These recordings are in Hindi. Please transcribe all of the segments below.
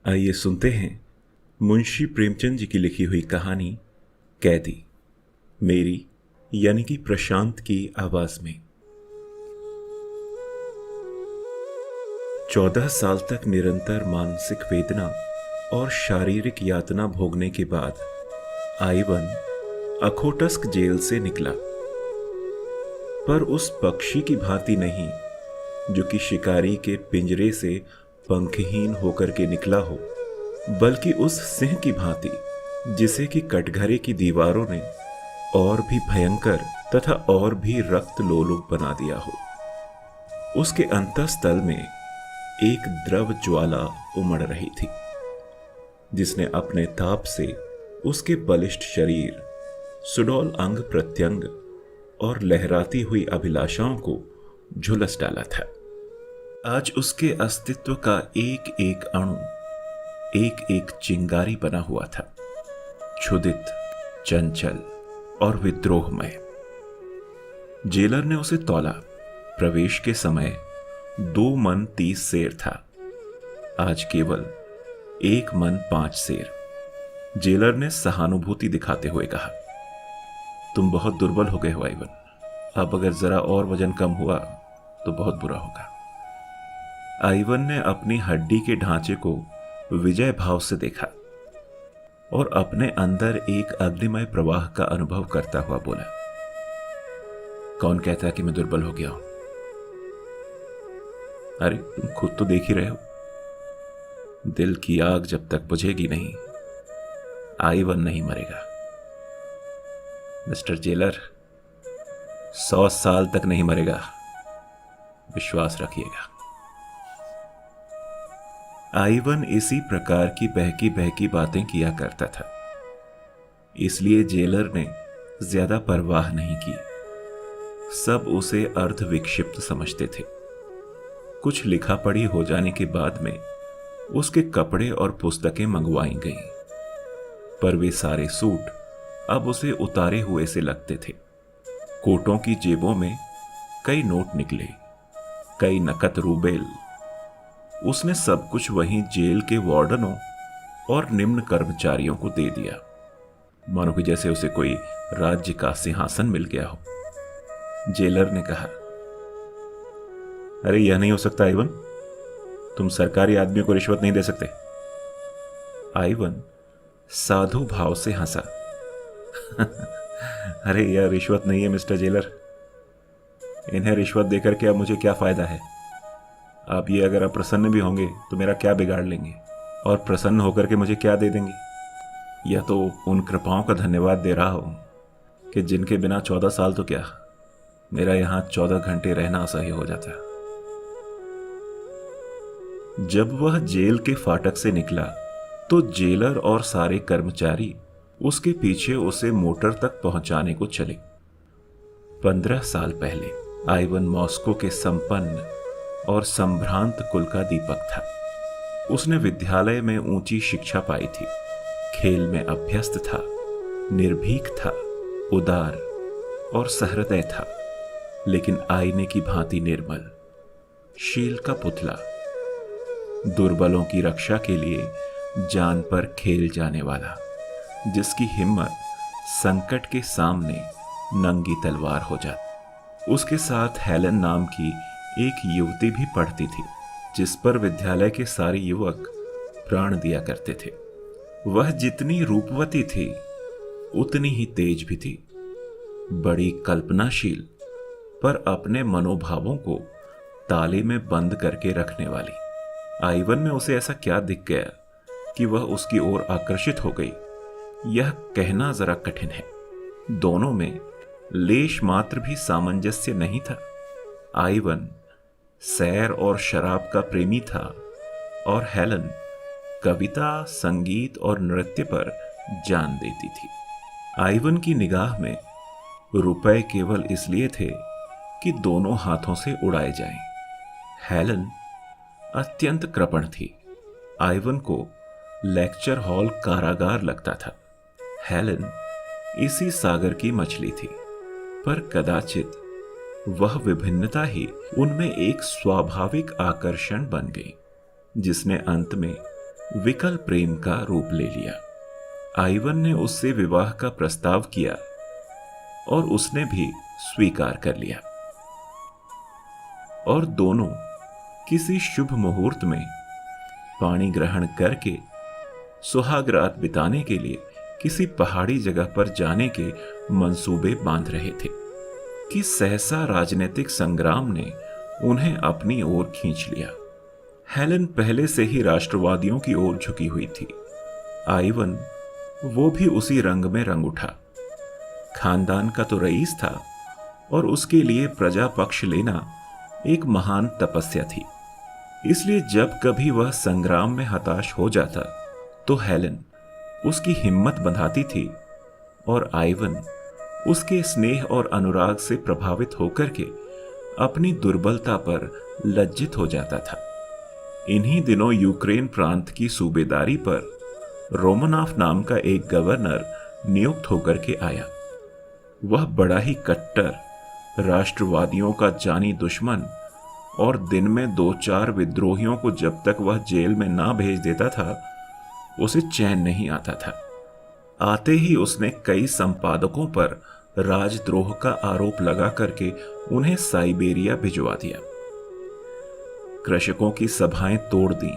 आइए सुनते हैं मुंशी प्रेमचंद जी की लिखी हुई कहानी कैदी, मेरी यानी कि प्रशांत की आवाज में। 14 साल तक निरंतर मानसिक वेदना और शारीरिक यातना भोगने के बाद आइवन अखोटस्क जेल से निकला, पर उस पक्षी की भांति नहीं जो कि शिकारी के पिंजरे से पंखहीन होकर के निकला हो, बल्कि उस सिंह की भांति जिसे कि कटघरे की दीवारों ने और भी भयंकर तथा और भी रक्त लोलुप बना दिया हो। उसके अंतःस्थल में एक द्रव ज्वाला उमड़ रही थी, जिसने अपने ताप से उसके बलिष्ठ शरीर, सुडौल अंग प्रत्यंग और लहराती हुई अभिलाषाओं को झुलस डाला था। आज उसके अस्तित्व का एक एक अणु एक एक चिंगारी बना हुआ था, क्षुधित, चंचल और विद्रोहमय। जेलर ने उसे तौला। प्रवेश के समय 2 मन 30 सेर था, आज केवल 1 मन 5 सेर। जेलर ने सहानुभूति दिखाते हुए कहा, तुम बहुत दुर्बल हो गए हो आइवन। अब अगर जरा और वजन कम हुआ तो बहुत बुरा होगा। आइवन ने अपनी हड्डी के ढांचे को विजय भाव से देखा और अपने अंदर एक अग्निमय प्रवाह का अनुभव करता हुआ बोला, कौन कहता है कि मैं दुर्बल हो गया हूं? अरे तुम खुद तो देख ही रहे हो, दिल की आग जब तक बुझेगी नहीं, आइवन नहीं मरेगा। मिस्टर जेलर 100 साल तक नहीं मरेगा, विश्वास रखिएगा। आइवन इसी प्रकार की बहकी बहकी बातें किया करता था, इसलिए जेलर ने ज्यादा परवाह नहीं की। सब उसे अर्ध विक्षिप्त समझते थे। कुछ लिखा पढ़ी हो जाने के बाद में उसके कपड़े और पुस्तकें मंगवाई गईं, पर वे सारे सूट अब उसे उतारे हुए से लगते थे। कोटों की जेबों में कई नोट निकले, कई नकद रूबेल। उसने सब कुछ वहीं जेल के वार्डनों और निम्न कर्मचारियों को दे दिया, मानो कि जैसे उसे कोई राज्य का सिंहासन मिल गया हो। जेलर ने कहा, अरे यह नहीं हो सकता आइवन, तुम सरकारी आदमियों को रिश्वत नहीं दे सकते। आइवन साधु भाव से हंसा। अरे यह रिश्वत नहीं है मिस्टर जेलर, इन्हें रिश्वत देकर के अब मुझे क्या फायदा है? आप ये अगर अप्रसन्न भी होंगे तो मेरा क्या बिगाड़ लेंगे, और प्रसन्न होकर के मुझे क्या दे देंगे? यह तो उन कृपाओं का धन्यवाद दे रहा हूं कि जिनके बिना 14 साल तो क्या, मेरा यहां 14 घंटे रहना असह्य हो जाता। जब वह जेल के फाटक से निकला तो जेलर और सारे कर्मचारी उसके पीछे उसे मोटर तक पहुंचाने को चले। 15 साल पहले आइवन मॉस्को के संपन्न और संभ्रांत कुल का दीपक था। उसने विद्यालय में ऊंची शिक्षा पाई थी, खेल में अभ्यस्त था, निर्भीक था, उदार और सहृदय था, लेकिन आईने की भांति निर्मल, शील का पुतला, दुर्बलों की रक्षा के लिए जान पर खेल जाने वाला, जिसकी हिम्मत संकट के सामने नंगी तलवार हो जाती। उसके साथ हेलन नाम की एक युवती भी पढ़ती थी, जिस पर विद्यालय के सारे युवक प्राण दिया करते थे। वह जितनी रूपवती थी उतनी ही तेज भी थी, बड़ी कल्पनाशील, पर अपने मनोभावों को ताले में बंद करके रखने वाली। आइवन में उसे ऐसा क्या दिख गया कि वह उसकी ओर आकर्षित हो गई, यह कहना जरा कठिन है। दोनों में लेश मात्र भी सामंजस्य नहीं था। आइवन सैर और शराब का प्रेमी था और हेलन कविता, संगीत और नृत्य पर जान देती थी। आइवन की निगाह में रुपए केवल इसलिए थे कि दोनों हाथों से उड़ाए जाएं। हेलन अत्यंत कृपण थी। आइवन को लेक्चर हॉल कारागार लगता था। हेलन इसी सागर की मछली थी, पर कदाचित वह विभिन्नता ही उनमें एक स्वाभाविक आकर्षण बन गई, जिसने अंत में विकल प्रेम का रूप ले लिया। आइवन ने उससे विवाह का प्रस्ताव किया और उसने भी स्वीकार कर लिया और दोनों किसी शुभ मुहूर्त में पाणी ग्रहण करके सुहाग रात बिताने के लिए किसी पहाड़ी जगह पर जाने के मंसूबे बांध रहे थे कि सहसा राजनीतिक संग्राम ने उन्हें अपनी ओर खींच लिया। हेलेन पहले से ही राष्ट्रवादियों की ओर झुकी हुई थी। आइवन वो भी उसी रंग में रंग उठा। खानदान का तो रईस था और उसके लिए प्रजा पक्ष लेना एक महान तपस्या थी। इसलिए जब कभी वह संग्राम में हताश हो जाता तो हेलेन उसकी हिम्मत बंधाती थी और आइवन उसके स्नेह और अनुराग से प्रभावित होकर के अपनी दुर्बलता पर लज्जित हो जाता था। इन्हीं दिनों यूक्रेन प्रांत की सूबेदारी पर रोमनाफ नाम का एक गवर्नर नियुक्त होकर के आया। वह बड़ा ही कट्टर, राष्ट्रवादियों का जानी दुश्मन और दिन में 2-4 विद्रोहियों को जब तक वह जेल में ना भेज देता था उसे चैन नहीं आता था। आते ही उसने कई संपादकों पर राजद्रोह का आरोप लगा करके उन्हें साइबेरिया भिजवा दिया। कृषकों की सभाएं तोड़ दी,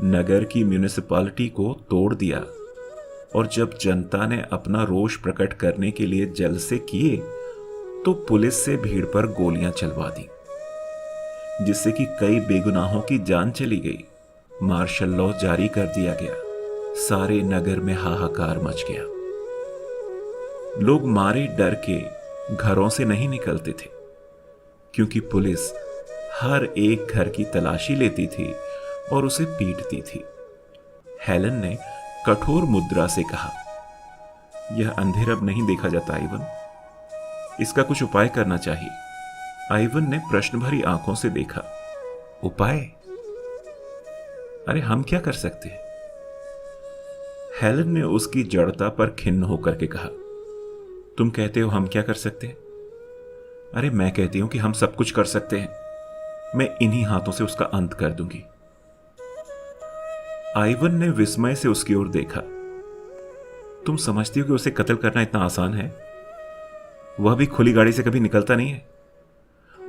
नगर की म्युनिसिपैलिटी को तोड़ दिया और जब जनता ने अपना रोष प्रकट करने के लिए जलसे किए तो पुलिस से भीड़ पर गोलियां चलवा दी, जिससे कि कई बेगुनाहों की जान चली गई। मार्शल लॉ जारी कर दिया गया। सारे नगर में हाहाकार मच गया। लोग मारे डर के घरों से नहीं निकलते थे क्योंकि पुलिस हर एक घर की तलाशी लेती थी और उसे पीटती थी। हेलेन ने कठोर मुद्रा से कहा, यह अंधेर अब नहीं देखा जाता आइवन, इसका कुछ उपाय करना चाहिए। आइवन ने प्रश्न भरी आंखों से देखा। उपाय? अरे हम क्या कर सकते हैं? हेलेन ने उसकी जड़ता पर खिन्न होकर के कहा, तुम कहते हो हम क्या कर सकते हैं? अरे मैं कहती हूं कि हम सब कुछ कर सकते हैं। मैं इन्हीं हाथों से उसका अंत कर दूंगी। आइवन ने विस्मय से उसकी ओर देखा। तुम समझती हो कि उसे कत्ल करना इतना आसान है? वह भी खुली गाड़ी से कभी निकलता नहीं है।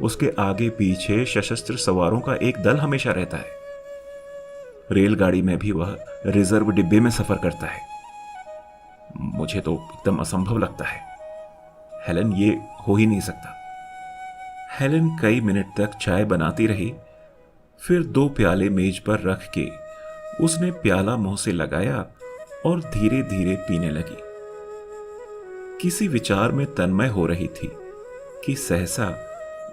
उसके आगे पीछे सशस्त्र सवारों का एक दल हमेशा रहता है। रेलगाड़ी में भी वह रिजर्व डिब्बे में सफर करता है। मुझे तो एकदम असंभव लगता है। हेलेन, ये हो ही नहीं सकता। हेलेन कई मिनट तक चाय बनाती रही। फिर 2 प्याले मेज पर रख के उसने प्याला मुंह से लगाया और धीरे धीरे पीने लगी। किसी विचार में तन्मय हो रही थी कि सहसा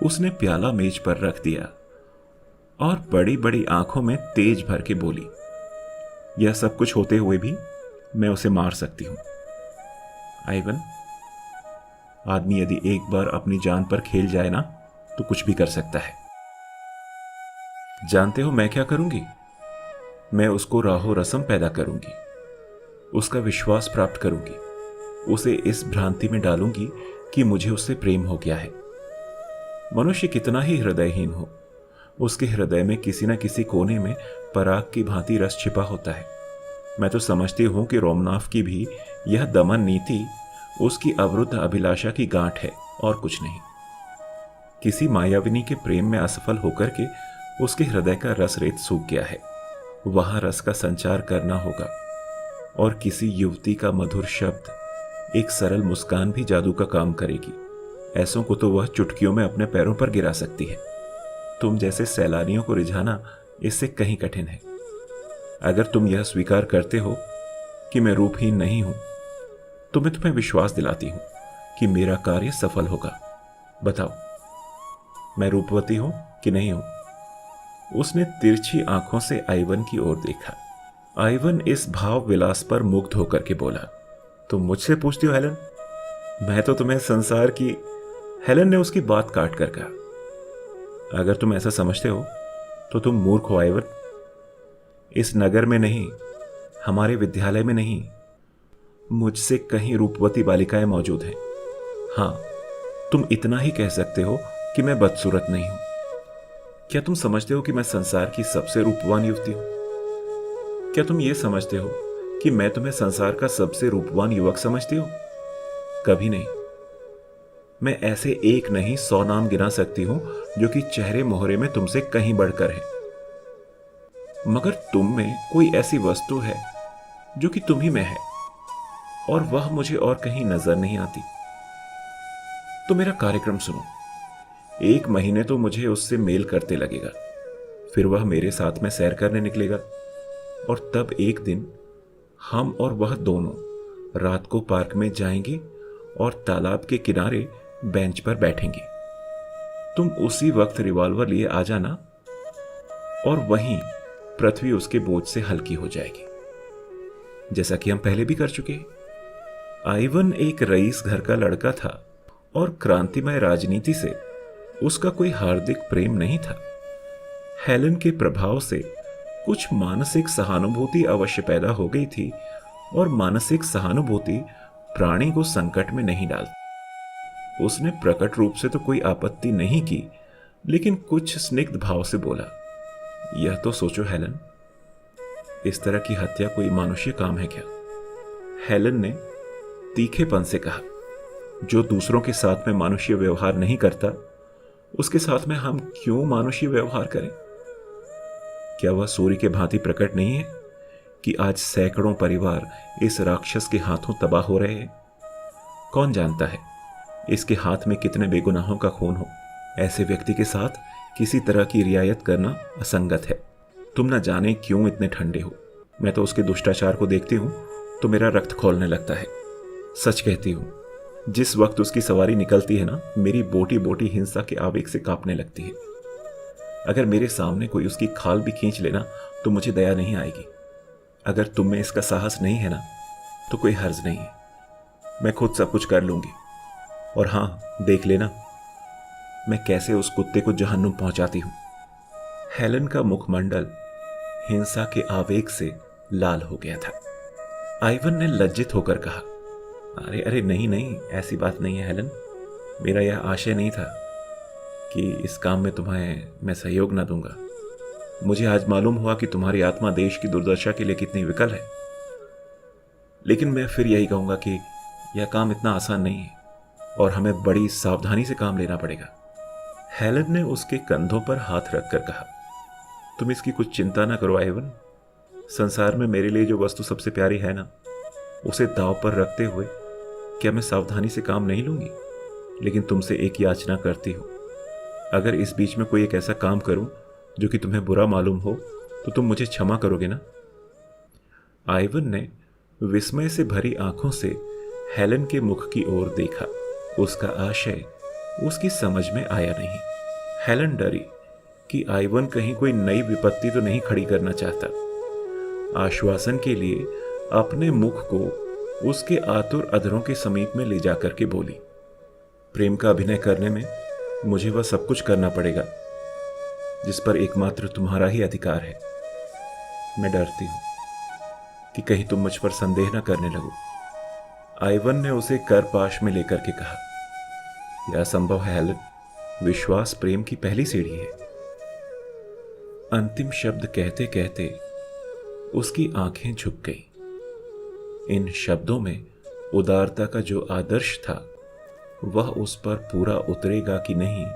उसने प्याला मेज पर रख दिया और बड़ी बड़ी आंखों में तेज भर के बोली, यह सब कुछ होते हुए भी मैं उसे मार सकती हूं। आइवन, आदमी यदि एक बार अपनी जान पर खेल जाए ना तो कुछ भी कर सकता है। जानते हो मैं क्या करूंगी? मैं उसको राहो रसम पैदा करूंगी, उसका विश्वास प्राप्त करूंगी, उसे इस भ्रांति में डालूंगी कि मुझे उससे प्रेम हो गया है। मनुष्य कितना ही हृदयहीन हो, उसके हृदय में किसी न किसी कोने में पराग की भांति रस छिपा होता है। मैं तो समझती हूं कि रोमनाफ की भी यह दमन नीति उसकी अवरुद्ध अभिलाषा की गांठ है और कुछ नहीं। किसी मायाविनी के प्रेम में असफल होकर के उसके हृदय का रस रेत सूख गया है। वहां रस का संचार करना होगा और किसी युवती का मधुर शब्द, एक सरल मुस्कान भी जादू का काम करेगी। ऐसों को तो वह चुटकियों में अपने पैरों पर गिरा सकती है। तुम जैसे सैलानियों को रिझाना इससे कहीं कठिन है। अगर तुम यह स्वीकार करते हो कि मैं रूपहीन नहीं हूं तो मैं तुम्हें विश्वास दिलाती हूं कि मेरा कार्य सफल होगा। बताओ, मैं रूपवती हूं कि नहीं हूं? उसने तिरछी आंखों से आइवन की ओर देखा। आइवन इस भाव विलास पर मुग्ध होकर के बोला, तुम मुझसे पूछती हो हेलेन? मैं तो तुम्हें संसार की। हेलेन ने उसकी बात काट कर कहा, अगर तुम ऐसा समझते हो तो तुम मूर्ख हो आइवन। इस नगर में नहीं, हमारे विद्यालय में नहीं, मुझसे कहीं रूपवती बालिकाएं मौजूद हैं। हां, तुम इतना ही कह सकते हो कि मैं बदसूरत नहीं हूं। क्या तुम समझते हो कि मैं संसार की सबसे रूपवान युवती हूं? क्या तुम ये समझते हो कि मैं तुम्हें संसार का सबसे रूपवान युवक समझती हूं? कभी नहीं। मैं ऐसे एक नहीं 100 नाम गिना सकती हूं जो कि चेहरे मोहरे में तुमसे कहीं बढ़कर है। मगर तुम में कोई ऐसी वस्तु है जो कि तुम ही में है, और वह मुझे और कहीं नजर नहीं आती। तो मेरा कार्यक्रम सुनो। 1 महीने तो मुझे उससे मेल करते लगेगा, फिर वह मेरे साथ में सैर करने निकलेगा, और तब एक दिन हम और वह दोनों रात को पार्क में जाएंगे और तालाब के किनारे बेंच पर बैठेंगे। तुम उसी वक्त रिवॉल्वर लिए आ जाना, और वहीं पृथ्वी उसके बोझ से हल्की हो जाएगी, जैसा कि हम पहले भी कर चुके हैं। आइवन एक रईस घर का लड़का था और क्रांतिमय राजनीति से उसका कोई हार्दिक प्रेम नहीं था। हेलन के प्रभाव से कुछ मानसिक सहानुभूति अवश्य पैदा हो गई थी, और मानसिक सहानुभूति प्राणी को संकट में नहीं डालती। उसने प्रकट रूप से तो कोई आपत्ति नहीं की, लेकिन कुछ स्निग्ध भाव से बोला, यह तो सोचो हेलन, इस तरह की हत्या कोई मानुष्य काम है क्या? हेलन ने तीखेपन से कहा, जो दूसरों के साथ में मानुष्य व्यवहार नहीं करता, उसके साथ में हम क्यों मानुष्य व्यवहार करें? क्या वह सूर्य के भांति प्रकट नहीं है कि आज सैकड़ों परिवार इस राक्षस के हाथों तबाह हो रहे हैं? कौन जानता है इसके हाथ में कितने बेगुनाहों का खून हो। ऐसे व्यक्ति के साथ किसी तरह की रियायत करना असंगत है। तुम न जाने क्यों इतने ठंडे हो। मैं तो उसके दुष्टाचार को देखती हूं तो मेरा रक्त खौलने लगता है। सच कहती हूं, जिस वक्त उसकी सवारी निकलती है ना, मेरी बोटी बोटी हिंसा के आवेग से कांपने लगती है। अगर मेरे सामने कोई उसकी खाल भी खींच लेना तो मुझे दया नहीं आएगी। अगर तुम में इसका साहस नहीं है ना, तो कोई हर्ज नहीं है, मैं खुद सब कुछ कर लूंगी। और हां, देख लेना मैं कैसे उस कुत्ते को जहन्नुम पहुंचाती हूं। हेलन का मुखमंडल हिंसा के आवेग से लाल हो गया था। आइवन ने लज्जित होकर कहा, अरे अरे नहीं नहीं, ऐसी बात नहीं है हेलन। मेरा यह आशय नहीं था कि इस काम में तुम्हें मैं सहयोग ना दूंगा। मुझे आज मालूम हुआ कि तुम्हारी आत्मा देश की दुर्दशा के लिए कितनी विकल है, लेकिन मैं फिर यही कहूंगा कि यह काम इतना आसान नहीं है और हमें बड़ी सावधानी से काम लेना पड़ेगा। हेलन ने उसके कंधों पर हाथ रखकर कहा, तुम इसकी कुछ चिंता ना करो आइवन। संसार में मेरे लिए जो वस्तु सबसे प्यारी है ना, उसे दांव पर रखते हुए क्या मैं सावधानी से काम नहीं लूंगी? लेकिन तुमसे एक याचना करती हूं, अगर इस बीच में कोई एक ऐसा काम करूं जो कि तुम्हें बुरा मालूम हो तो तुम मुझे क्षमा करोगे ना? आइवन ने विस्मय से भरी आंखों से हेलन के मुख की ओर देखा। उसका आशय उसकी समझ में आया नहीं। हेलन डरी कि आइवन कहीं कोई नई विपत्ति तो नहीं खड़ी करना चाहता। आश्वासन के लिए अपने मुख को उसके आतुर अधरों के समीप में ले जाकर के बोली, प्रेम का अभिनय करने में मुझे वह सब कुछ करना पड़ेगा जिस पर एकमात्र तुम्हारा ही अधिकार है। मैं डरती हूं कि कहीं तुम मुझ पर संदेह न करने लगो। आइवन ने उसे करपाश में लेकर के कहा, यह संभव है हेलन, विश्वास प्रेम की पहली सीढ़ी है। अंतिम शब्द कहते कहते उसकी आंखें झुक गईं। इन शब्दों में उदारता का जो आदर्श था वह उस पर पूरा उतरेगा कि नहीं,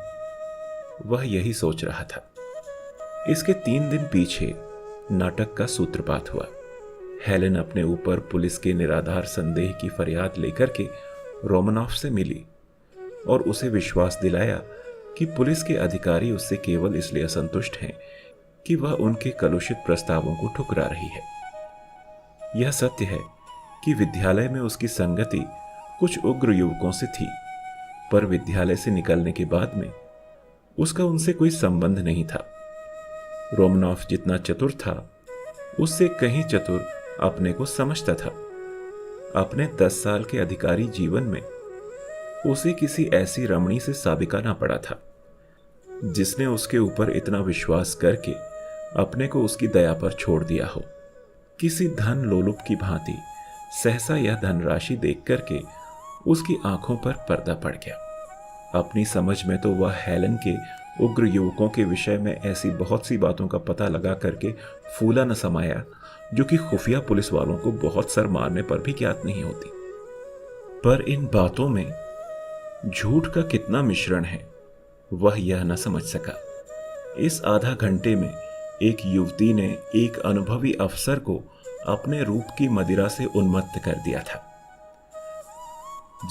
वह यही सोच रहा था। इसके 3 दिन पीछे नाटक का सूत्रपात हुआ। हेलन अपने ऊपर पुलिस के निराधार संदेह की फरियाद लेकर के रोमनॉफ से मिली और उसे विश्वास दिलाया कि पुलिस के अधिकारी उससे केवल इसलिए असंतुष्ट हैं कि वह उनके कलुषित प्रस्तावों को ठुकरा रही है। यह सत्य है कि विद्यालय में उसकी संगति कुछ उग्र युवकों से थी, पर विद्यालय से निकलने के बाद में उसका उनसे कोई संबंध नहीं था। रोमनॉफ जितना चतुर था, उससे कहीं चतुर अपने को समझता था। अपने 10 साल के अधिकारी जीवन में उसे किसी ऐसी रमणी से साबिकाना पड़ा था जिसने उसके ऊपर इतना विश्वास करके अपने को उसकी दया पर छोड़ दिया हो। किसी धन लोलुप की भांति सहसा यह धनराशि देख करके उसकी आंखों पर पर्दा पड़ गया। अपनी समझ में तो वह हेलन के उग्र युवकों के विषय में ऐसी बहुत सी बातों का पता लगा करके फूला न समाया जो कि खुफिया पुलिस वालों को बहुत सर मारने पर भी ज्ञात नहीं होती। पर इन बातों में झूठ का कितना मिश्रण है वह यह न समझ सका। इस आधा घंटे में एक युवती ने एक अनुभवी अफसर को अपने रूप की मदिरा से उन्मत्त कर दिया था।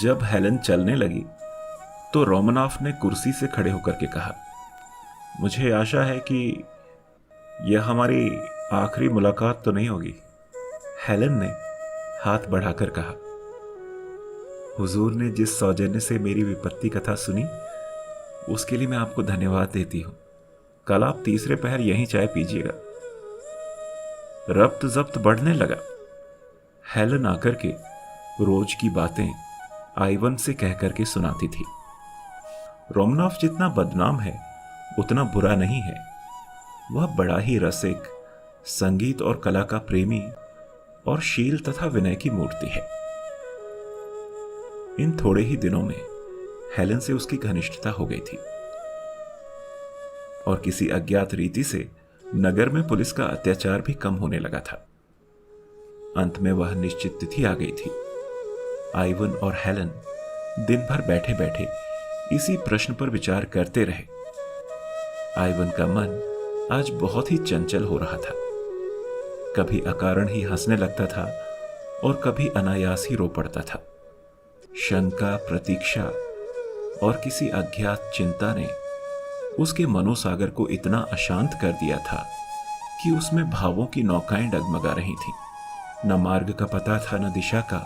जब हेलन चलने लगी तो रोमनॉफ ने कुर्सी से खड़े होकर के कहा, मुझे आशा है कि यह हमारी आखिरी मुलाकात तो नहीं होगी। हेलन ने हाथ बढ़ाकर कहा, हुजूर ने जिस सौजन्य से मेरी विपत्ति कथा सुनी उसके लिए मैं आपको धन्यवाद देती हूं। कल आप तीसरे पहर यहीं चाय पीजिएगा। रब्त जब्त बढ़ने लगा। हेलन आकर के रोज की बातें आइवन से कह करके सुनाती थी। रोमनॉफ जितना बदनाम है उतना बुरा नहीं है। वह बड़ा ही रसिक, संगीत और कला का प्रेमी और शील तथा विनय की मूर्ति है। इन थोड़े ही दिनों में हेलन से उसकी घनिष्ठता हो गई थी और किसी अज्ञात रीति से नगर में पुलिस का अत्याचार भी कम होने लगा था। अंत में वह निश्चित तिथि आ गई थी। आइवन और हेलन दिन भर बैठे बैठे इसी प्रश्न पर विचार करते रहे। आइवन का मन आज बहुत ही चंचल हो रहा था। कभी अकारण ही हंसने लगता था और कभी अनायास ही रो पड़ता था। शंका, प्रतीक्षा और किसी अज्ञात चिंता ने उसके मनोसागर को इतना अशांत कर दिया था कि उसमें भावों की नौकाएं डगमगा रही थीं। न मार्ग का पता था न दिशा का।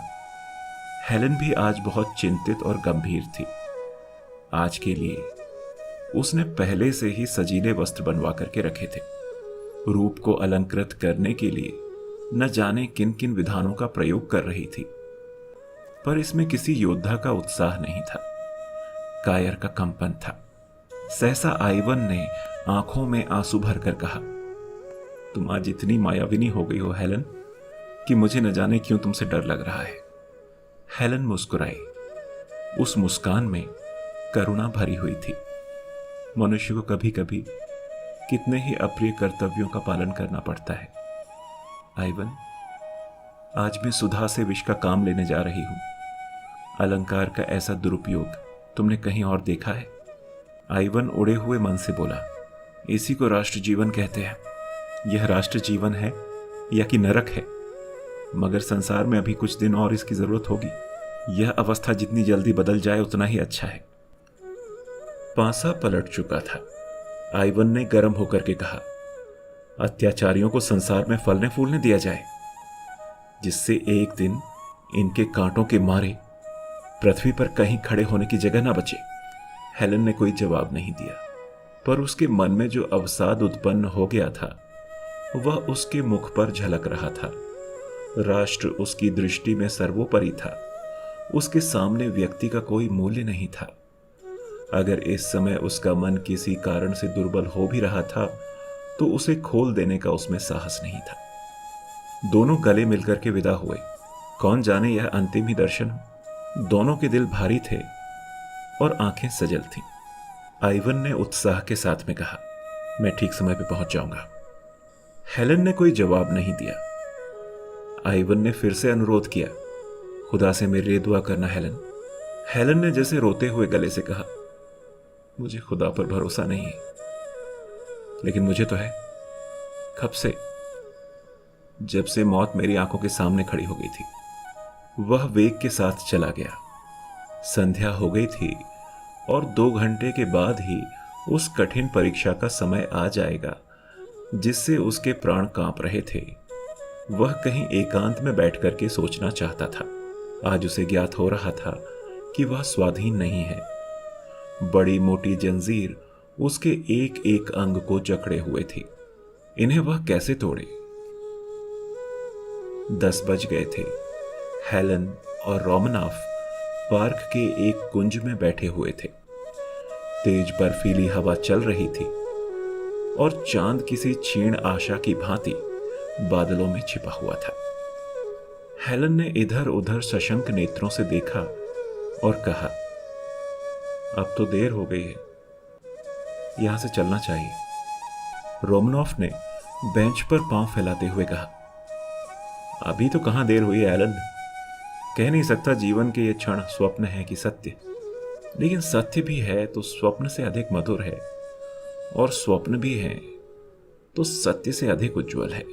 हेलन भी आज बहुत चिंतित और गंभीर थी। आज के लिए उसने पहले से ही सजीले वस्त्र बनवा करके रखे थे। रूप को अलंकृत करने के लिए न जाने किन किन विधानों का प्रयोग कर रही थी, पर इसमें किसी योद्धा का उत्साह नहीं था, कायर का कंपन था। सहसा आइवन ने आंखों में आंसू भरकर कहा, तुम आज इतनी मायाविनी हो गई हो हेलन कि मुझे न जाने क्यों तुमसे डर लग रहा है। हेलन मुस्कुराई। उस मुस्कान में करुणा भरी हुई थी। मनुष्य को कभी कभी कितने ही अप्रिय कर्तव्यों का पालन करना पड़ता है। आइवन, आज मैं सुधा से विष का काम लेने जा रही हूं। अलंकार का ऐसा दुरुपयोग तुमने कहीं और देखा है? आइवन उड़े हुए मन से बोला, इसी को राष्ट्र जीवन कहते हैं। यह राष्ट्र जीवन है या कि नरक है? मगर संसार में अभी कुछ दिन और इसकी जरूरत होगी। यह अवस्था जितनी जल्दी बदल जाए उतना ही अच्छा है। पासा पलट चुका था। आइवन ने गर्म होकर के कहा, अत्याचारियों को संसार में फलने फूलने दिया जाए, जिससे एक दिन इनके कांटों के मारे पृथ्वी पर कहीं खड़े होने की जगह ना बचे। हेलन ने कोई जवाब नहीं दिया, पर उसके मन में जो अवसाद उत्पन्न हो गया था वह उसके मुख पर झलक रहा था। राष्ट्र उसकी दृष्टि में सर्वोपरि था। उसके सामने व्यक्ति का कोई मूल्य नहीं था। अगर इस समय उसका मन किसी कारण से दुर्बल हो भी रहा था तो उसे खोल देने का उसमें साहस नहीं था। दोनों गले मिलकर के विदा हुए। कौन जाने यह अंतिम ही दर्शन हो। दोनों के दिल भारी थे और आंखें सजल थीं। आइवन ने उत्साह के साथ में कहा, मैं ठीक समय पर पहुंच जाऊंगा। हेलन ने कोई जवाब नहीं दिया। आइवन ने फिर से अनुरोध किया, खुदा से मेरे लिए दुआ करना हेलन। हेलन ने जैसे रोते हुए गले से कहा, मुझे खुदा पर भरोसा नहीं है, लेकिन मुझे तो है। कब से? जब से मौत मेरी आंखों के सामने खड़ी हो गई थी। वह वेग के साथ चला गया। संध्या हो गई थी और 2 घंटे के बाद ही उस कठिन परीक्षा का समय आ जाएगा जिससे उसके प्राण कांप रहे थे। वह कहीं एकांत में बैठ करके सोचना चाहता था। आज उसे ज्ञात हो रहा था कि वह स्वाधीन नहीं है। बड़ी मोटी जंजीर उसके एक एक अंग को जकड़े हुए थी। इन्हें वह कैसे तोड़े? 10 बज गए थे। हेलन और रोमनॉफ पार्क के एक कुंज में बैठे हुए थे। तेज बर्फीली हवा चल रही थी और चांद किसी क्षीण आशा की भांति बादलों में छिपा हुआ था। हेलन ने इधर उधर सशंक नेत्रों से देखा और कहा, अब तो देर हो गई है। यहां से चलना चाहिए, रोमनॉफ ने बेंच पर पांव फैलाते हुए कहा। अभी तो कहां देर हुई है एलन। कह नहीं सकता जीवन के ये क्षण स्वप्न है कि सत्य, लेकिन सत्य भी है तो स्वप्न से अधिक मधुर है, और स्वप्न भी है तो सत्य से अधिक उज्जवल है।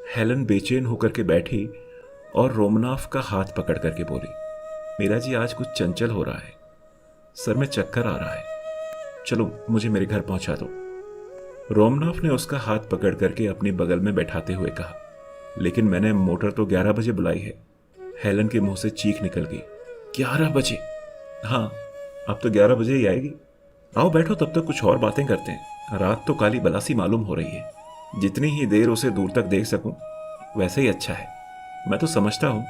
हेलन बेचैन होकर के बैठी और रोमनॉफ का हाथ पकड़ करके बोली, मेरा जी आज कुछ चंचल हो रहा है, सर में चक्कर आ रहा है, चलो मुझे मेरे घर पहुंचा दो। रोमनॉफ ने उसका हाथ पकड़ करके अपनी बगल में बैठाते हुए कहा, लेकिन मैंने मोटर तो 11 बजे बुलाई है। हेलन के मुंह से चीख निकल गई, 11 बजे? हाँ, अब तो 11 बजे ही आएगी। आओ बैठो, तब तक कुछ और बातें करते हैं। रात तो काली बलासी मालूम हो रही है, जितनी ही देर उसे दूर तक देख सकूं वैसे ही अच्छा है। मैं तो समझता हूं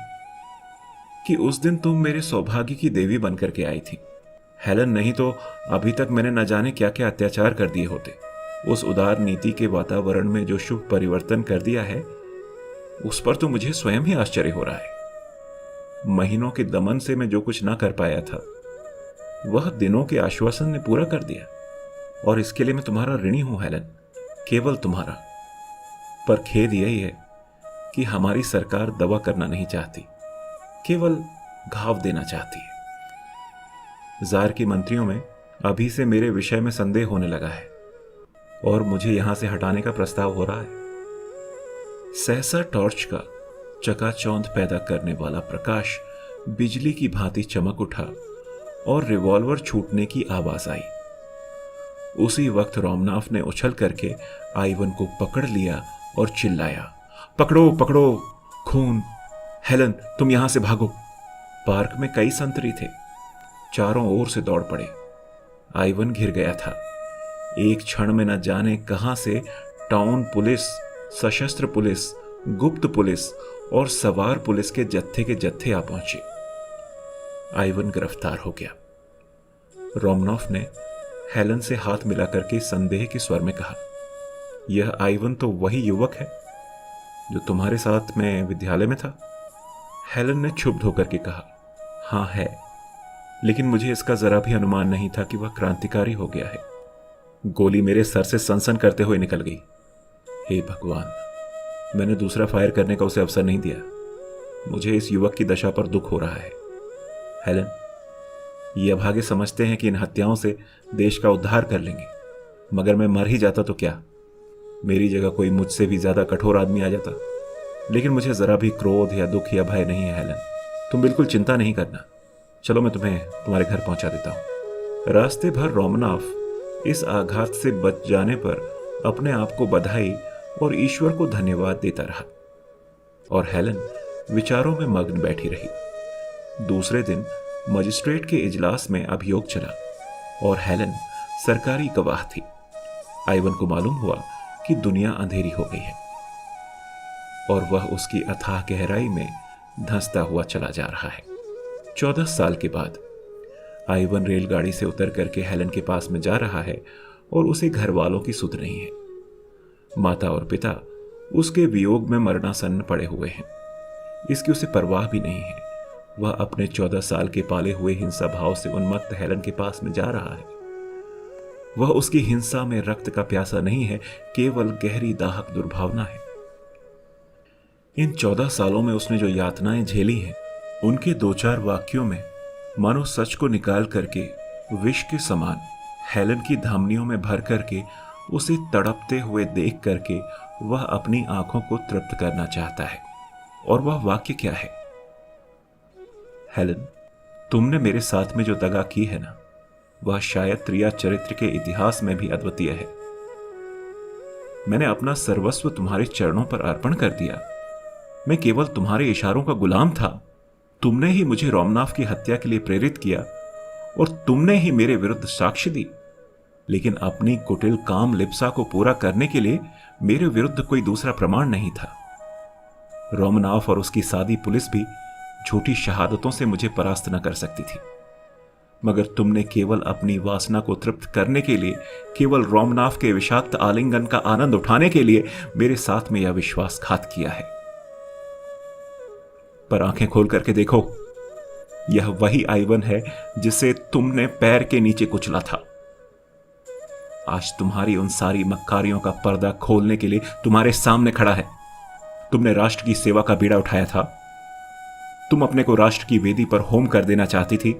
कि उस दिन तुम मेरे सौभाग्य की देवी बनकर के आई थी हेलन, नहीं तो अभी तक मैंने न जाने क्या क्या अत्याचार कर दिए होते। उस उदार नीति के वातावरण में जो शुभ परिवर्तन कर दिया है, उस पर तो मुझे स्वयं ही आश्चर्य हो रहा है। महीनों के दमन से मैं जो कुछ ना कर पाया था, वह दिनों के आश्वासन ने पूरा कर दिया, और इसके लिए मैं तुम्हारा ऋणी हूं हेलन, केवल तुम्हारा। पर खेद यही है कि हमारी सरकार दवा करना नहीं चाहती, केवल घाव देना चाहती है। जार के मंत्रियों में अभी से मेरे विषय में संदेह होने लगा है, और मुझे यहां से हटाने का प्रस्ताव हो रहा है। सहसा टॉर्च का चकाचौंध पैदा करने वाला प्रकाश बिजली की भांति चमक उठा और रिवॉल्वर छूटने की आवाज आई। उसी वक्त रोमनॉफ ने उछल करके आइवन को पकड़ लिया और चिल्लाया, पकड़ो पकड़ो, खून! हेलन, तुम यहां से भागो। पार्क में कई संतरी थे, चारों ओर से दौड़ पड़े। आइवन घिर गया था। एक क्षण में न जाने कहां से टाउन पुलिस, सशस्त्र पुलिस, गुप्त पुलिस और सवार पुलिस के जत्थे आ पहुंचे। आइवन गिरफ्तार हो गया। रोमनॉफ ने हेलन से हाथ मिला करके संदेह के स्वर में कहा, यह आइवन तो वही युवक है जो तुम्हारे साथ में विद्यालय में था? हेलन ने क्षुब्ध होकर के कहा, हां है, लेकिन मुझे इसका जरा भी अनुमान नहीं था कि वह क्रांतिकारी हो गया है। गोली मेरे सर से सनसन करते हुए निकल गई। हे भगवान, मैंने दूसरा फायर करने का उसे अवसर नहीं दिया। मुझे इस युवक की दशा पर दुख हो रहा है। हेलन, ये अभागे समझते हैं कि इन हत्याओं से देश का उद्धार कर लेंगे, मगर मैं मर ही जाता तो क्या, मेरी जगह कोई मुझसे भी ज्यादा कठोर आदमी आ जाता। लेकिन मुझे जरा भी क्रोध या दुख या भय नहीं है हेलन, तुम बिल्कुल चिंता नहीं करना। चलो मैं तुम्हें तुम्हारे घर पहुंचा देता हूं। रास्ते भर रोमनॉफ इस आघात से बच जाने पर अपने आप को बधाई और ईश्वर को धन्यवाद देता रहा, और हेलन विचारों में मग्न बैठी रही। दूसरे दिन मजिस्ट्रेट के इजलास में अभियोग चला और हेलन सरकारी गवाह थी। आइवन को मालूम हुआ कि दुनिया अंधेरी हो गई है और वह उसकी अथाह गहराई में धंसता हुआ चला जा रहा है। 14 साल के बाद आइवन रेलगाड़ी से उतर करके हेलन के पास में जा रहा है और उसे घर वालों की सुध नहीं है। माता और पिता उसके वियोग में मरणासन्न पड़े हुए हैं, इसकी उसे परवाह भी नहीं है। वह अपने 14 साल के पाले हुए हिंसा भाव से उन्मत्त हेलन के पास में जा रहा है। वह उसकी हिंसा में रक्त का प्यासा नहीं है, केवल गहरी दाहक दुर्भावना है। इन 14 सालों में उसने जो यातनाएं झेली हैं, उनके 2-4 वाक्यों में मानो सच को निकाल करके विष के समान हेलन की धमनियों में भर करके उसे तड़पते हुए देख करके वह अपनी आंखों को तृप्त करना चाहता है। और वह वाक्य क्या है? हेलन, तुमने मेरे साथ में जो दगा की है ना, वह शायद त्रिया चरित्र के इतिहास में भी अद्वितीय है। मैंने अपना सर्वस्व तुम्हारे चरणों पर अर्पण कर दिया। मैं केवल तुम्हारे इशारों का गुलाम था। तुमने ही मुझे रोमनॉफ की हत्या के लिए प्रेरित किया और तुमने ही मेरे विरुद्ध साक्ष्य दी, लेकिन अपनी कुटिल काम लिप्सा को पूरा करने के लिए मेरे विरुद्ध कोई दूसरा प्रमाण नहीं था। रोमनॉफ और उसकी सादी पुलिस भी झूठी शहादतों से मुझे परास्त न कर सकती थी, मगर तुमने केवल अपनी वासना को तृप्त करने के लिए, केवल रोमनॉफ के विषाक्त आलिंगन का आनंद उठाने के लिए मेरे साथ में यह विश्वासघात किया है। पर आंखें खोल करके देखो, यह वही आइवन है जिसे तुमने पैर के नीचे कुचला था। आज तुम्हारी उन सारी मक्कारियों का पर्दा खोलने के लिए तुम्हारे सामने खड़ा है। तुमने राष्ट्र की सेवा का बीड़ा उठाया था। तुम अपने को राष्ट्र की वेदी पर होम कर देना चाहती थी,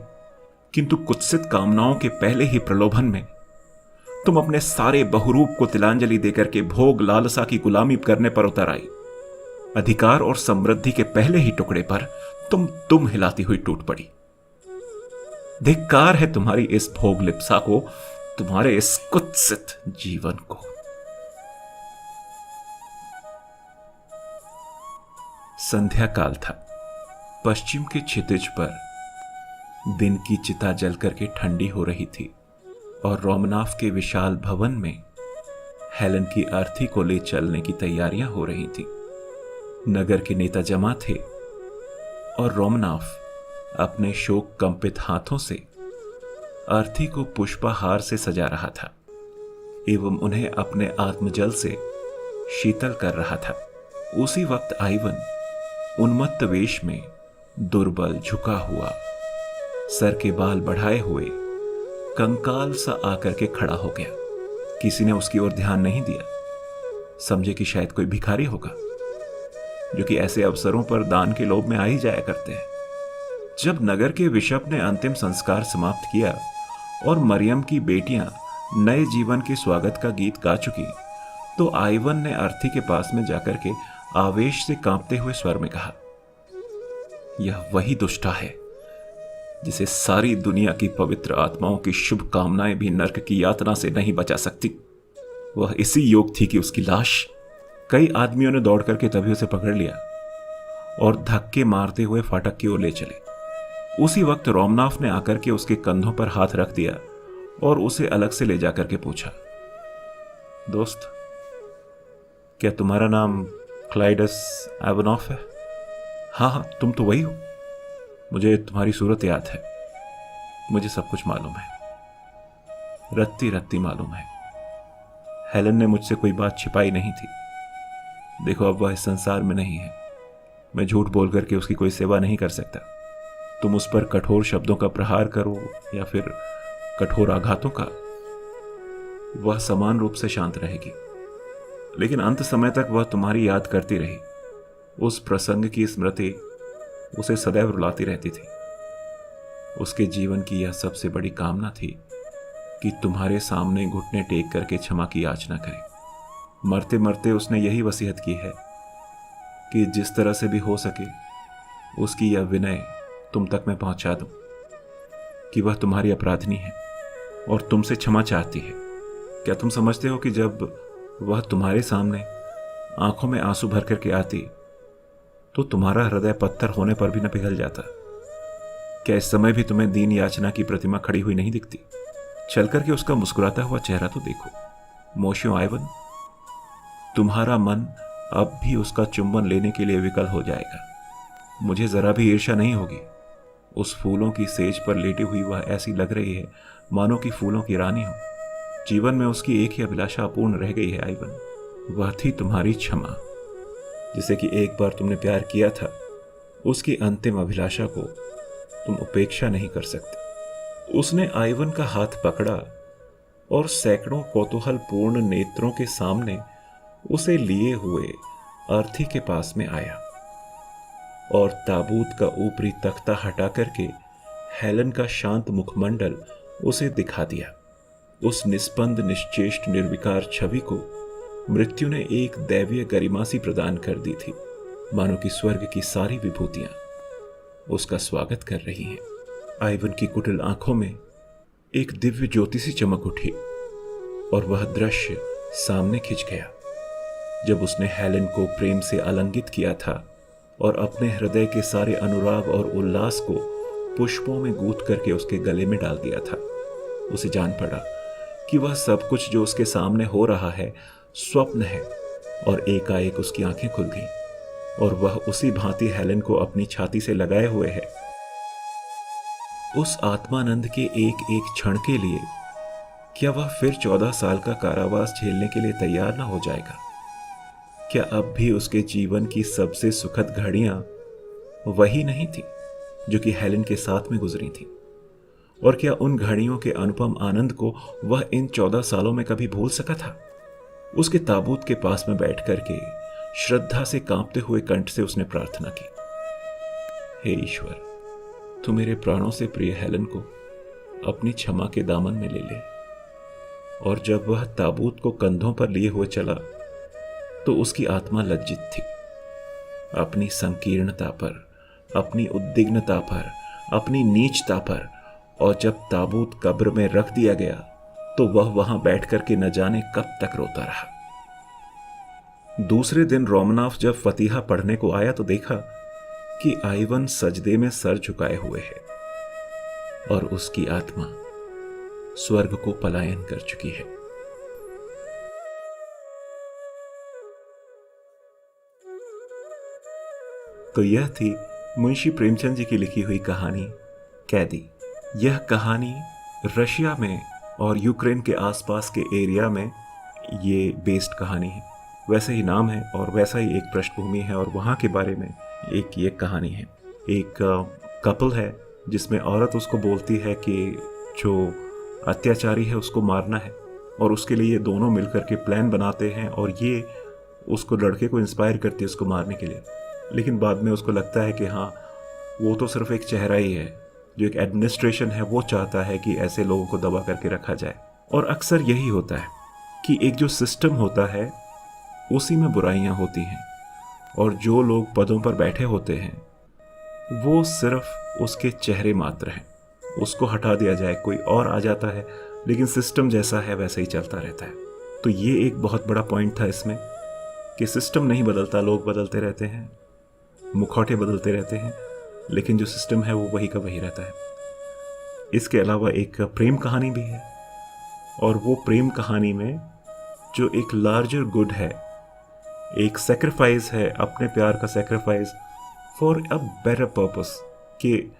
किंतु कुत्सित कामनाओं के पहले ही प्रलोभन में तुम अपने सारे बहुरूप को तिलांजलि देकर के भोग लालसा की गुलामी करने पर उतर आई। अधिकार और समृद्धि के पहले ही टुकड़े पर तुम हिलाती हुई टूट पड़ी। धिक्कार है तुम्हारी इस भोग लिप्सा को, तुम्हारे इस कुत्सित जीवन को। संध्या काल था। पश्चिम के क्षितिज पर दिन की चिता जल करके ठंडी हो रही थी और रोमनाफ के विशाल भवन में हेलन की अर्थी को ले चलने की तैयारियां हो रही थी। नगर के नेता जमा थे और रोमनाफ अपने शोक कंपित हाथों से अर्थी को पुष्पहार से सजा रहा था एवं उन्हें अपने आत्मजल से शीतल कर रहा था। उसी वक्त आइवन उन्मत्त वेश में दुर्बल झुका हुआ, सर के बाल बढ़ाए हुए कंकाल सा आकर के खड़ा हो गया। किसी ने उसकी ओर ध्यान नहीं दिया। समझे कि शायद कोई भिखारी होगा जो कि ऐसे अवसरों पर दान के लोभ में आ ही जाया करते हैं। जब नगर के बिशप ने अंतिम संस्कार समाप्त किया और मरियम की बेटियां नए जीवन के स्वागत का गीत गा चुकी, तो आइवन ने अर्थी के पास में जाकर के आवेश से कांपते हुए स्वर में कहा, यह वही दुष्टा है जिसे सारी दुनिया की पवित्र आत्माओं की शुभ कामनाएं भी नर्क की यातना से नहीं बचा सकती। वह इसी योग थी कि उसकी लाश। कई आदमियों ने दौड़ करके तभी उसे पकड़ लिया और धक्के मारते हुए फाटक की ओर ले चले। उसी वक्त रोमनाफ ने आकर के उसके कंधों पर हाथ रख दिया और उसे अलग से ले जाकर के पूछा, दोस्त, क्या तुम्हारा नाम क्लाइडस एवनॉफ है? हाँ, तुम तो वही हो। मुझे तुम्हारी सूरत याद है। मुझे सब कुछ मालूम है, रत्ती रत्ती मालूम है। हेलन ने मुझसे कोई बात छिपाई नहीं थी। देखो, अब वह इस संसार में नहीं है। मैं झूठ बोल करके उसकी कोई सेवा नहीं कर सकता। तुम उस पर कठोर शब्दों का प्रहार करो या फिर कठोर आघातों का, वह समान रूप से शांत रहेगी। लेकिन अंत समय तक वह तुम्हारी याद करती रही। उस प्रसंग की स्मृति उसे सदैव रुलाती रहती थी। उसके जीवन की यह सबसे बड़ी कामना थी कि तुम्हारे सामने घुटने टेक करके क्षमा की याचना करे। मरते मरते उसने यही वसीयत की है कि जिस तरह से भी हो सके उसकी यह विनय तुम तक मैं पहुंचा दूं कि वह तुम्हारी अपराधनी है और तुमसे क्षमा चाहती है। क्या तुम समझते हो कि जब वह तुम्हारे सामने आंखों में आंसू भर करके आती तो तुम्हारा हृदय पत्थर होने पर भी न पिघल जाता? क्या इस समय भी तुम्हें दीन याचना की प्रतिमा खड़ी हुई नहीं दिखती? चल करके उसका मुस्कुराता हुआ चेहरा तो देखो। मोशियो आइवन, तुम्हारा मन अब भी उसका चुंबन लेने के लिए विकल हो जाएगा। मुझे जरा भी ईर्ष्या नहीं होगी। उस फूलों की सेज पर लेटी हुई वह ऐसी लग रही है मानो कि फूलों की रानी हो। जीवन में उसकी एक ही अभिलाषा अपूर्ण रह गई है आइवन, वह थी तुम्हारी क्षमा। जिसे कि एक बार तुमने प्यार किया था, उसकी अंतिम अभिलाषा को तुम उपेक्षा नहीं कर सकते। उसने आइवन का हाथ पकड़ा और सैकड़ों कौतूहलपूर्ण नेत्रों के सामने उसे लिए हुए अर्थी के पास में आया और ताबूत का ऊपरी तख्ता हटा करके हेलन का शांत मुखमंडल उसे दिखा दिया। उस निस्पंद निश्चेष्ट निर्विकार छवि को मृत्यु ने एक दैवीय गरिमा सी प्रदान कर दी थी, मानो कि स्वर्ग की सारी विभूतियां उसका स्वागत कर रही हैं। आइवन की कुटिल आंखों में एक दिव्य ज्योति सी चमक उठी और वह दृश्य सामने खिंच गया जब उसने हेलन को प्रेम से आलिंगित किया था और अपने हृदय के सारे अनुराग और उल्लास को पुष्पों में गूंथ करके उसके गले में डाल दिया था। उसे जान पड़ा कि वह सब कुछ जो उसके सामने हो रहा है स्वप्न है और एकाएक उसकी आंखें खुल गईं और वह उसी भांति हेलन को अपनी छाती से लगाए हुए है। उस आत्मानंद के एक एक क्षण के लिए क्या वह फिर 14 साल का कारावास झेलने के लिए तैयार ना हो जाएगा? क्या अब भी उसके जीवन की सबसे सुखद घड़ियां वही नहीं थी जो कि हेलन के साथ में गुजरी थी? और क्या उन घड़ियों के अनुपम आनंद को वह इन 14 सालों में कभी भूल सका था? उसके ताबूत के पास में बैठ करके श्रद्धा से कांपते हुए कंठ से उसने प्रार्थना की, हे ईश्वर, तू मेरे प्राणों से प्रिय हेलन को अपनी क्षमा के दामन में ले ले। और जब वह ताबूत को कंधों पर लिए हुए चला तो उसकी आत्मा लज्जित थी। अपनी संकीर्णता पर, अपनी उद्विग्नता पर, अपनी नीचता पर, और जब ताबूत कब्र में रख दिया गया तो वह वहां बैठ करके न जाने कब तक रोता रहा। दूसरे दिन रोमनाफ जब फतीहा पढ़ने को आया तो देखा कि आइवन सजदे में सर झुकाए हुए है और उसकी आत्मा स्वर्ग को पलायन कर चुकी है। तो यह थी मुंशी प्रेमचंद जी की लिखी हुई कहानी कैदी। यह कहानी रशिया में और यूक्रेन के आसपास के एरिया में ये बेस्ड कहानी है। वैसे ही नाम है और वैसा ही एक पृष्ठभूमि है और वहाँ के बारे में एक ये कहानी है। एक कपल है जिसमें औरत उसको बोलती है कि जो अत्याचारी है उसको मारना है, और उसके लिए ये दोनों मिलकर के प्लान बनाते हैं और ये उसको, लड़के को इंस्पायर करती है उसको मारने के लिए। लेकिन बाद में उसको लगता है कि हाँ, वो तो सिर्फ एक चेहरा ही है, जो एक एडमिनिस्ट्रेशन है वो चाहता है कि ऐसे लोगों को दबा करके रखा जाए। और अक्सर यही होता है कि एक जो सिस्टम होता है उसी में बुराइयां होती हैं, और जो लोग पदों पर बैठे होते हैं वो सिर्फ उसके चेहरे मात्र हैं। उसको हटा दिया जाए, कोई और आ जाता है, लेकिन सिस्टम जैसा है वैसा ही चलता रहता है। तो ये एक बहुत बड़ा पॉइंट था इसमें कि सिस्टम नहीं बदलता, लोग बदलते रहते हैं, मुखौटे बदलते रहते हैं, लेकिन जो सिस्टम है वो वही का वही रहता है। इसके अलावा एक प्रेम कहानी भी है, और वो प्रेम कहानी में जो एक लार्जर गुड है, एक सेक्रीफाइस है, अपने प्यार का sacrifice for a better purpose, कि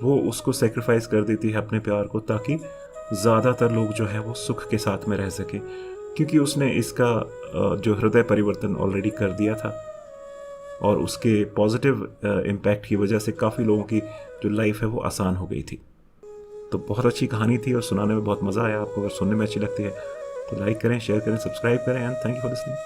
वो उसको सेक्रीफाइस कर देती है अपने प्यार को ताकि ज़्यादातर लोग जो है वो सुख के साथ में रह सके, क्योंकि उसने इसका जो हृदय परिवर्तन ऑलरेडी कर दिया था, और उसके पॉजिटिव इम्पैक्ट की वजह से काफ़ी लोगों की जो लाइफ है वो आसान हो गई थी। तो बहुत अच्छी कहानी थी और सुनाने में बहुत मज़ा आया। आपको अगर सुनने में अच्छी लगती है तो लाइक करें, शेयर करें, सब्सक्राइब करें, and thank you for listening.